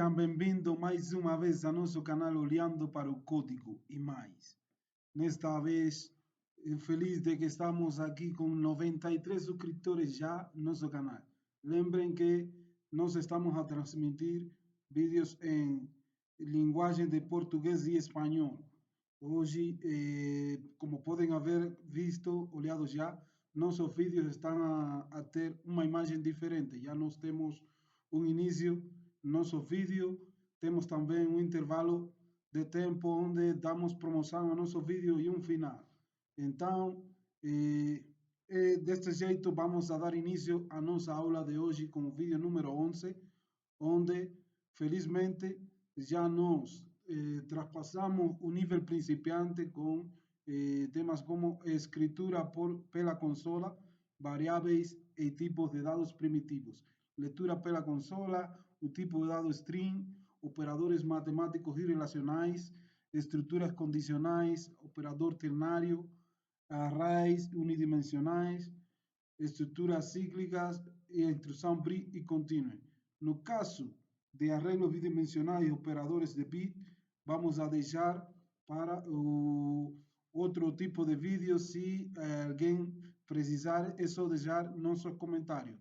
Sejam bem-vindos mais uma vez ao nosso canal Olhando para o Código e mais. Nesta vez, feliz de que estamos aqui com 93 subscritores já no nosso canal. Lembrem que nós estamos a transmitir vídeos em linguagem de português e espanhol. Hoje, como podem haver visto, olhado já, nossos vídeos estão a ter uma imagem diferente. Já nós temos um início nosso vídeo, temos também um intervalo de tempo onde damos promoção ao nosso vídeo e um final. Então, deste jeito, vamos a dar início à nossa aula de hoje com o vídeo número 11, onde, felizmente, já nós traspassamos o nível principiante com temas como escritura pela consola, variáveis e tipos de dados primitivos, leitura pela consola, o tipo de dado string, operadores matemáticos e relacionais, estruturas condicionais, operador ternário, arrays unidimensionais, estruturas cíclicas e instrução BRI e contínua. No caso de arreglos bidimensionais e operadores de bit, vamos a deixar para o outro tipo de vídeo. Se alguém precisar, é só deixar nossos comentários,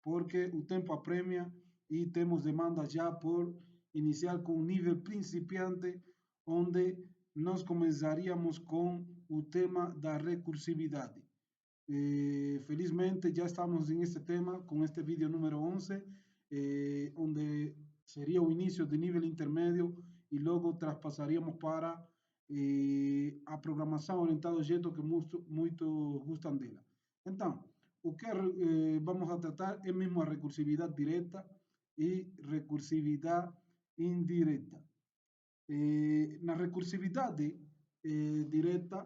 porque o tempo apremia e temos demanda já por iniciar com o nível principiante, onde nós começaríamos com o tema da recursividade. Felizmente já estamos em este tema com este vídeo número 11, onde seria o início do nível intermédio e logo traspassaríamos para a programação orientada a objetos que muito gostam dela. Então, o que vamos a tratar é mesmo a recursividade direta e recursividade indireta. Na recursividade direta,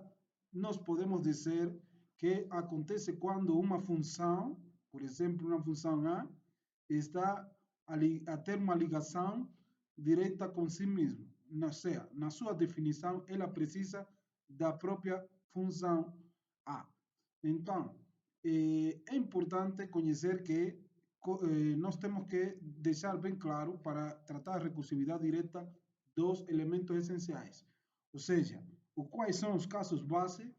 nós podemos dizer que acontece quando uma função, por exemplo, uma função A, está a ter uma ligação direta com si mesma. Ou seja, na sua definição, ela precisa da própria função A. Então, é importante conhecer que nós temos que deixar bem claro, para tratar a recursividade direta, dos elementos essenciais. Ou seja, quais são os casos base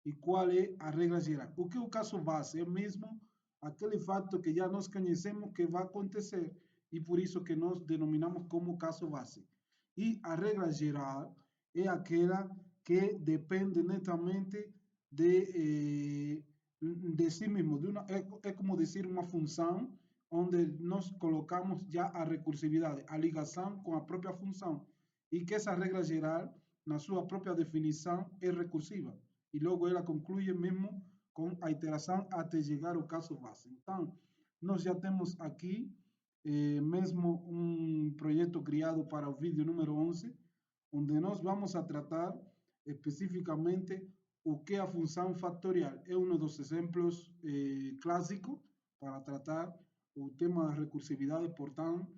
e qual é a regra geral. O que é o caso base? É mesmo aquele fato que já nós conhecemos que vai acontecer e por isso que nós denominamos como caso base. E a regra geral é aquela que depende netamente de si mesmo. É como dizer uma função onde nós colocamos já a recursividade, a ligação com a própria função, e que essa regra geral, na sua própria definição, é recursiva. E logo ela conclui mesmo com a iteração até chegar ao caso base. Então, nós já temos aqui mesmo um projeto criado para o vídeo número 11, onde nós vamos a tratar especificamente o que é a função fatorial. É um dos exemplos clássicos para tratar o tema da recursividade, portanto,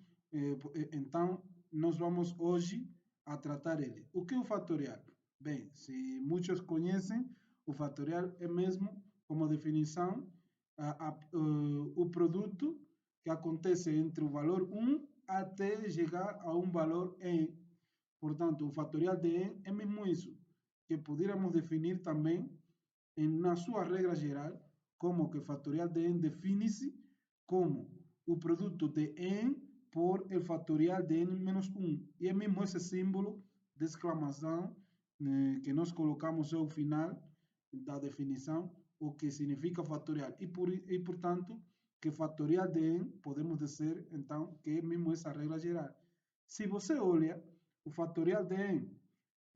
então, nós vamos hoje a tratar ele. O que é o fatorial? Bem, se muitos conhecem, o fatorial é mesmo, como definição, o produto que acontece entre o valor 1 até chegar a um valor n. Portanto, o fatorial de n é mesmo isso, que poderíamos definir também, na sua regra geral, como que o fatorial de n define-se como o produto de n por el fatorial de n menos 1. E é mesmo esse símbolo de exclamação que nós colocamos ao final da definição, o que significa fatorial. E portanto, que fatorial de n, podemos dizer, então, que é mesmo essa regra geral. Se você olha, o fatorial de n,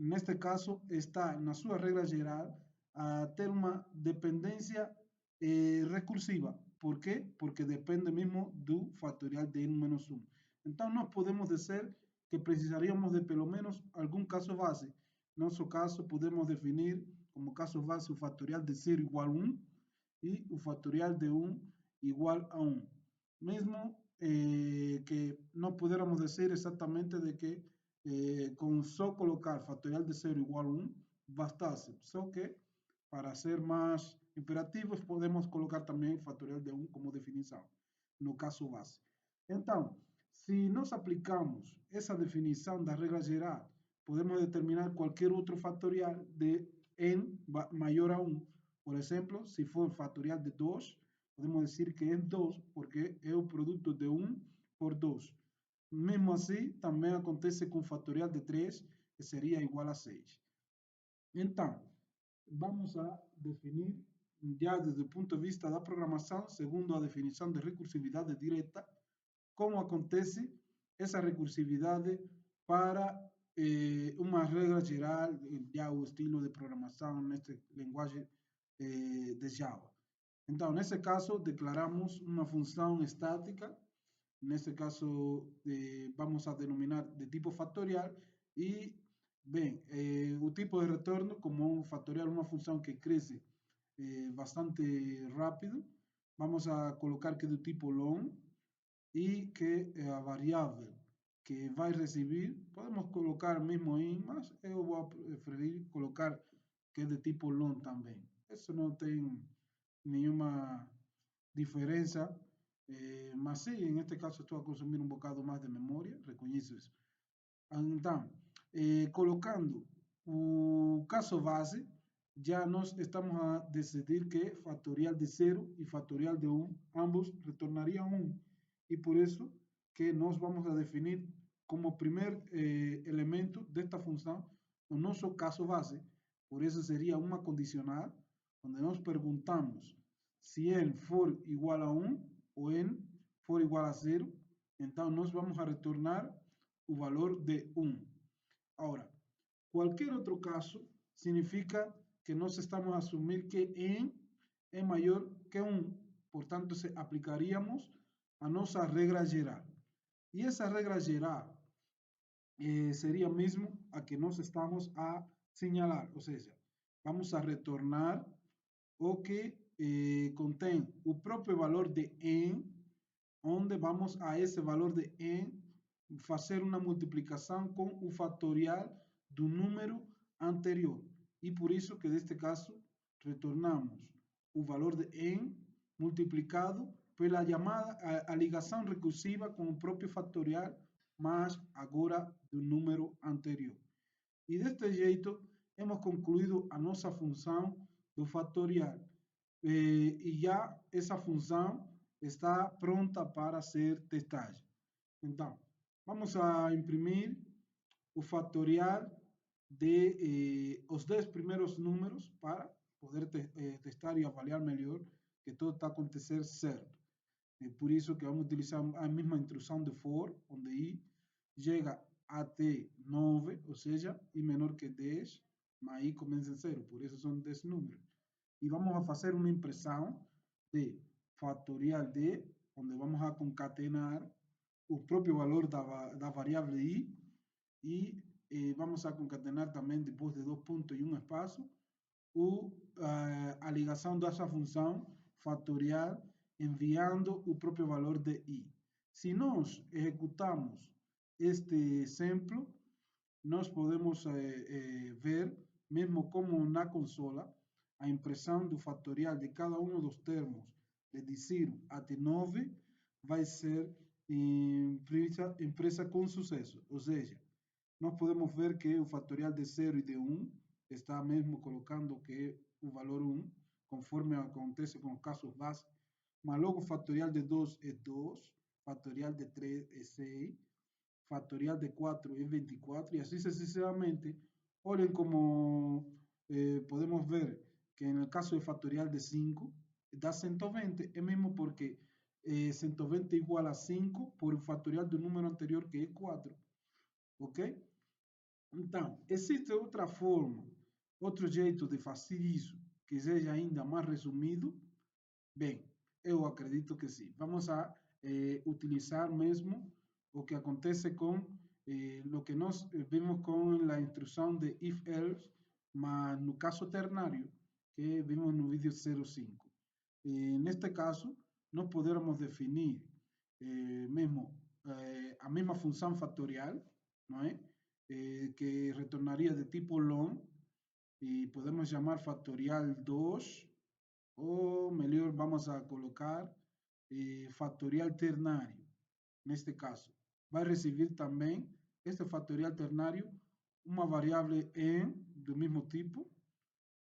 neste caso, está na sua regra geral a ter uma dependência recursiva. Por quê? Porque depende mesmo do fatorial de n menos 1. Então, nós podemos dizer que precisaríamos de pelo menos algum caso base. No nosso caso, podemos definir como caso base o fatorial de 0 igual a 1 e o fatorial de 1 igual a 1. Mesmo que não pudiéramos dizer exatamente de que com só colocar fatorial de 0 igual a 1 bastasse. Só que, para ser mais imperativos, podemos colocar também fatorial de 1 como definição, no caso base. Então, Si nós aplicamos essa definição da regra geral, podemos determinar qualquer outro fatorial de n maior a 1. Por exemplo, se for fatorial de 2, podemos dizer que é 2, porque é o produto de 1 por 2. Mesmo assim, também acontece com o fatorial de 3, que seria igual a 6. Então, vamos a definir, já desde o ponto de vista da programação, segundo a definição de recursividade direta, como acontece essa recursividade para uma regra geral, já o estilo de programação nesta linguagem de Java. Então, nesse caso, declaramos uma função estática, nesse caso, vamos a denominar de tipo fatorial, e, bem, o tipo de retorno, como um fatorial, uma função que cresce bastante rápido, vamos a colocar que é do tipo long, e que a variável que vai receber, podemos colocar mesmo in, mas eu vou preferir colocar que é de tipo long também. Isso não tem nenhuma diferença, mas sim, em este caso estou a consumir um bocado mais de memória, reconheço isso. Então, colocando o caso base, já nós estamos a decidir que fatorial de 0 e fatorial de 1, ambos retornariam 1. E por isso que nós vamos a definir como primeiro elemento desta função o nosso caso base. Por isso seria uma condicional, onde nós perguntamos se n for igual a 1 ou n for igual a 0, então nós vamos a retornar o valor de 1. Agora, qualquer outro caso significa que nós estamos a assumir que n é maior que 1. Portanto, aplicaríamos a nossa regra geral. E essa regra geral seria mesmo a que nós estamos a señalar, ou seja, vamos a retornar o que contém o próprio valor de n, onde vamos a esse valor de n fazer uma multiplicação com o fatorial do número anterior. E por isso que neste caso retornamos o valor de n multiplicado pela chamada a ligação recursiva com o próprio fatorial, mas agora do número anterior. E deste jeito hemos concluído a nossa função do fatorial. E já essa função está pronta para ser testada. Então, vamos a imprimir o fatorial de os 10 primeiros números para poder testar e avaliar melhor que tudo está a acontecer certo. É por isso que vamos utilizar a mesma instrução de for, onde i chega até 9, ou seja, i menor que 10, mas i começa em 0, por isso são 10 números. E vamos a fazer uma impressão de fatorial de, onde vamos a concatenar o próprio valor da variável i e vamos a concatenar também, depois de 2 pontos e um espaço, a ligação dessa função fatorial enviando o próprio valor de i. Se nós executamos este exemplo, nós podemos ver, mesmo como na consola, a impressão do fatorial de cada um dos termos de 0 até 9 vai ser impressa com sucesso. Ou seja, nós podemos ver que o fatorial de 0 e de 1 está mesmo colocando que é o valor 1, conforme acontece com os casos básicos, mas logo o fatorial de 2 é 2, fatorial de 3 é 6, fatorial de 4 é 24 e assim sucessivamente. Olhem como podemos ver que no caso do fatorial de 5 dá 120, é mesmo porque 120 é igual a 5 por o fatorial do número anterior que é 4, ok? Então, existe outra forma, outro jeito de fazer isso que seja ainda mais resumido? Bem, eu acredito que sim. Vamos a utilizar mesmo o que acontece com o que nós vimos com a instrução de if-else, mas no caso ternário, que vimos no vídeo 05. Neste caso, nós poderíamos definir mesmo a mesma função fatorial, não é? Que retornaria de tipo long, e podemos chamar fatorial 2, ou melhor, vamos a colocar fatorial ternário, neste caso. vai receber também este fatorial ternário, uma variável n do mesmo tipo,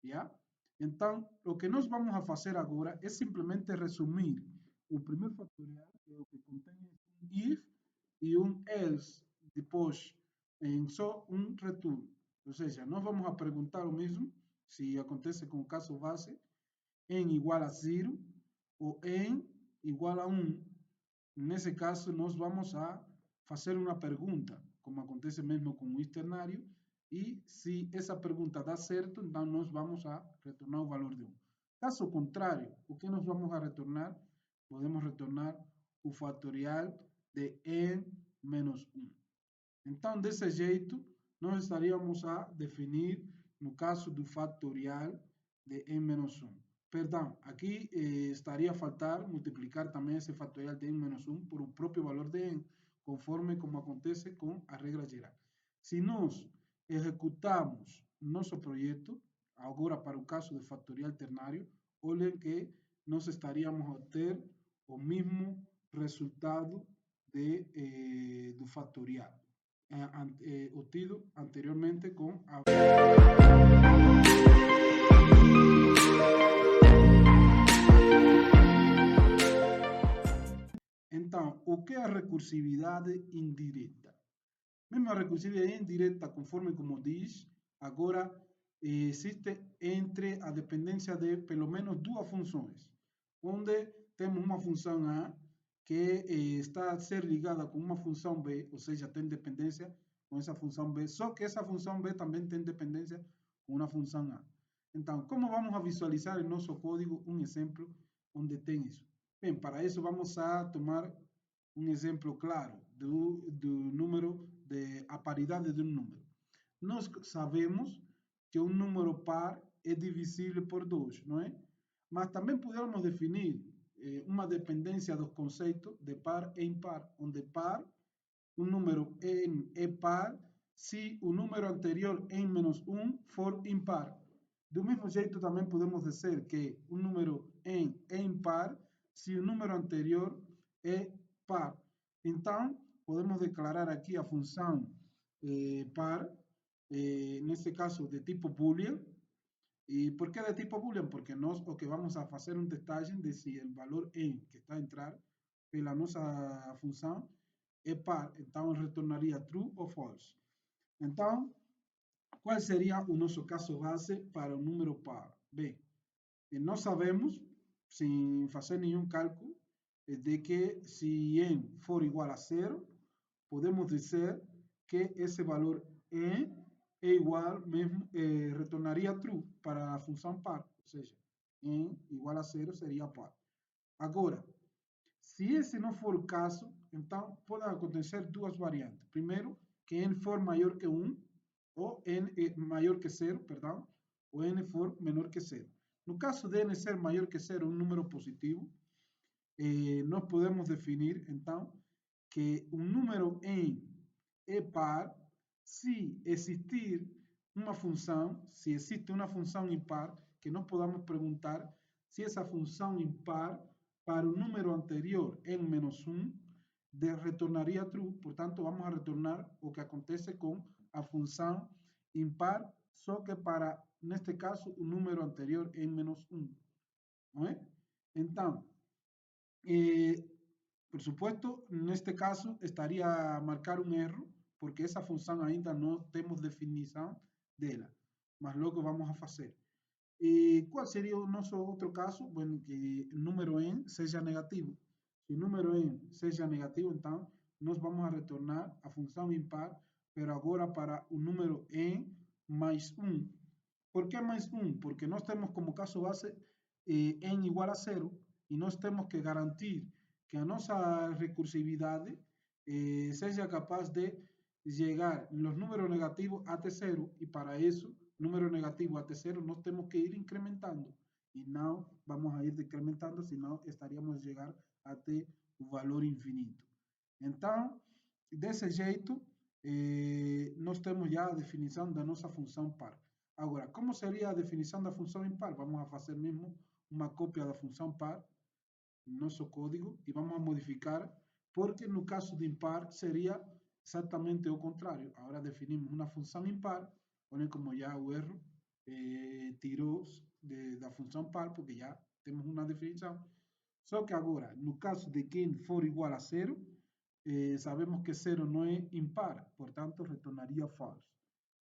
já? Então, o que nós vamos a fazer agora é simplesmente resumir o primeiro fatorial, que é o que contém um if e um else, depois em só um return. Ou seja, nós vamos a perguntar o mesmo, se acontece com o caso base, em igual a 0 ou em igual a 1. Nesse caso, nós vamos a fazer uma pergunta, como acontece mesmo com o externário, e se essa pergunta dá certo, então nós vamos a retornar o valor de 1. Caso contrário, o que nós vamos a retornar? Podemos retornar o fatorial de n menos 1. Então, desse jeito, nós estaríamos a definir, no caso do fatorial de n menos 1. Perdão, aqui estaria a faltar multiplicar também esse fatorial de n menos 1 por o próprio valor de n, conforme como acontece com a regra geral. Se nós executamos nosso projeto, agora para o caso de fatorial ternário, olhem que nós estaríamos a ter o mesmo resultado do fatorial obtido anteriormente com a... Então, o que é a recursividade indireta? Mesmo a recursividade indireta, conforme como diz, agora existe entre a dependência de pelo menos duas funções, onde temos uma função A que está a ser ligada com uma função B, ou seja, tem dependência com essa função B, só que essa função B também tem dependência com uma função A. Então, como vamos a visualizar em nosso código um exemplo onde tem isso? Bem, para isso vamos a tomar um exemplo claro do número, a paridade de um número. Nós sabemos que um número par é divisível por 2, não é? Mas também podemos definir uma dependência dos conceitos de par e impar, onde par, um número n é par se o número anterior n menos 1 for impar. Do mesmo jeito também podemos dizer que um número n é impar se o número anterior é par. Então, podemos declarar aqui a função par, nesse caso de tipo boolean. E por que de tipo boolean? Porque nós o que vamos a fazer uma testagem de se o valor n que está a entrar pela nossa função é par. Então, retornaria true ou false. Então, qual seria o nosso caso base para o número par? Bem, nós sabemos, sem fazer nenhum cálculo, de que se n for igual a 0, podemos dizer que esse valor n é igual mesmo, retornaria true para a função par, ou seja, n igual a 0 seria par. Agora, se esse não for o caso, então podem acontecer duas variantes. Primeiro, que n for maior que 1, ou n maior que 0, perdão, ou n for menor que 0. No caso de n ser maior que 0, um número positivo, nós podemos definir, então, que um número n é par se existir uma função, se existe uma função impar, que nós podamos perguntar se essa função impar para o número anterior, n menos 1, retornaria true. Portanto, vamos a retornar o que acontece com a função impar, só que para, neste caso, o número anterior, n menos 1. Não é? Então, por supuesto, neste caso, estaria a marcar um erro, porque essa função ainda não temos definição dela. Mas logo vamos a fazer. E qual seria o nosso outro caso? Bueno, que o número n seja negativo. Se o número n seja negativo, então, nós vamos a retornar a função impar, pero agora para o número n mais 1. Por que mais 1? Porque nós temos como caso base n igual a 0 e nós temos que garantir que a nossa recursividade seja capaz de chegar nos números negativos até 0 e para isso, número negativo até 0, nós temos que ir incrementando e não vamos a ir decrementando, senão estaríamos a chegar até o valor infinito. Então, desse jeito, nós temos já a definição da nossa função par. Agora, como seria a definição da função impar? Vamos a fazer mesmo uma cópia da função par no nosso código e vamos a modificar porque no caso de impar seria exatamente o contrário. Agora definimos uma função impar, olhem como já o erro tirou da função par, porque já temos uma definição. Só que agora, no caso de que n for igual a zero, sabemos que zero não é impar, portanto retornaria falso.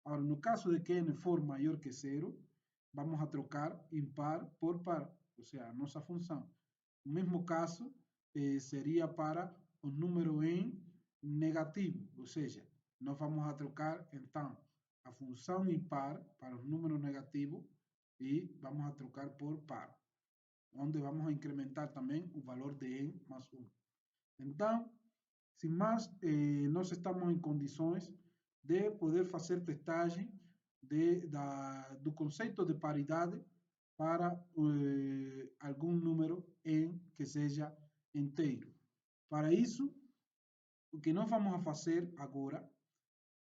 Agora, no caso de que n for maior que zero, vamos a trocar impar por par, ou seja, a nossa função. O mesmo caso seria para o número n negativo, ou seja, nós vamos a trocar então a função impar para o número negativo e vamos a trocar por par, onde vamos a incrementar também o valor de n mais 1. Então, sem mais, nós estamos em condições de poder fazer testagem do conceito de paridade para algum número n que seja inteiro. Para isso, o que nós vamos a fazer agora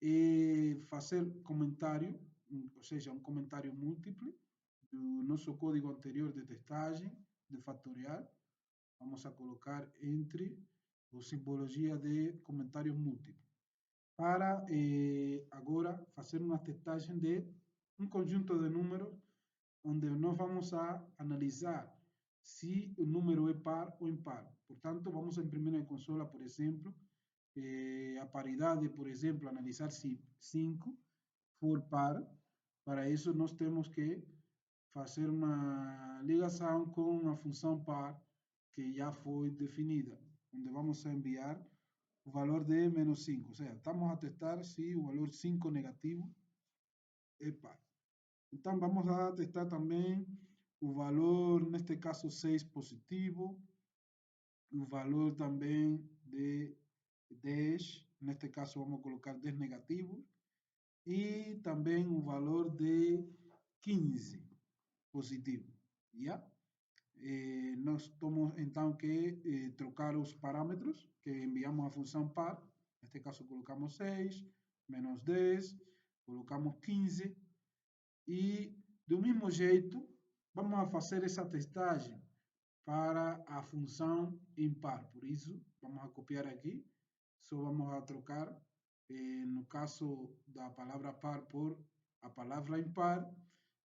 é fazer comentário, ou seja, um comentário múltiplo do nosso código anterior de testagem de fatorial. Vamos a colocar entre a simbologia de comentário múltiplo, para agora fazer uma testagem de um conjunto de números, onde nós vamos a analisar se o número é par ou impar. Portanto, vamos a imprimir na consola, por exemplo, a paridade, por exemplo, analisar se 5 for par. Para isso, nós temos que fazer uma ligação com a função par, que já foi definida, onde vamos a enviar o valor de menos 5. Ou seja, estamos a testar se o valor 5 negativo é par. Então, vamos a testar também o valor, neste caso 6 positivo, o valor também de 10, neste caso vamos a colocar 10 negativo, e também o valor de 15 positivo. Já? Nós temos então que trocar os parâmetros que enviamos à função par. Neste caso colocamos 6, menos 10, colocamos 15, e do mesmo jeito vamos a fazer essa testagem para a função impar. Por isso, vamos a copiar aqui, só vamos a trocar, no caso da palavra par por a palavra impar,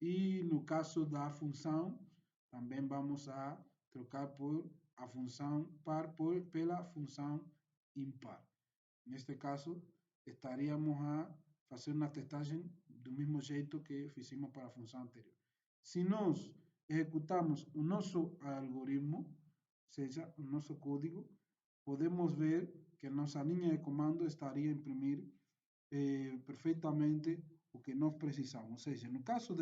e no caso da função, também vamos a trocar por a função par pela função impar. Neste caso, estaríamos a fazer uma testagem do mesmo jeito que fizemos para a função anterior. Se nós executamos o nosso algoritmo, ou seja, o nosso código, podemos ver que nossa linha de comando estaria a imprimir perfeitamente o que nós precisamos. Ou seja, no caso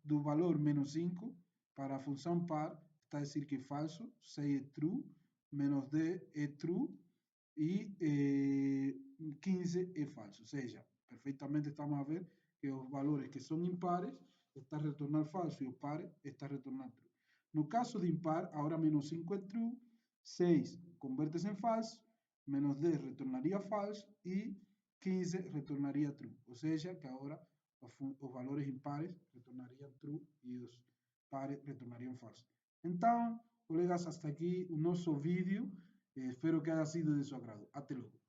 do valor menos 5, para a função par, está a dizer que é falso, 6 é true, menos 10 é true, e 15 é falso. Ou seja, perfeitamente estamos a ver que os valores que são impares está a retornar falso e o par está a retornar true. No caso de impar, agora menos 5 é true, 6 converte-se em falso, menos 10 retornaria falso e 15 retornaria true. Ou seja, que agora os valores impares retornariam true e os pares retornariam falso. Então, colegas, hasta aqui o nosso vídeo. Espero que haya sido de su agrado. Hasta luego.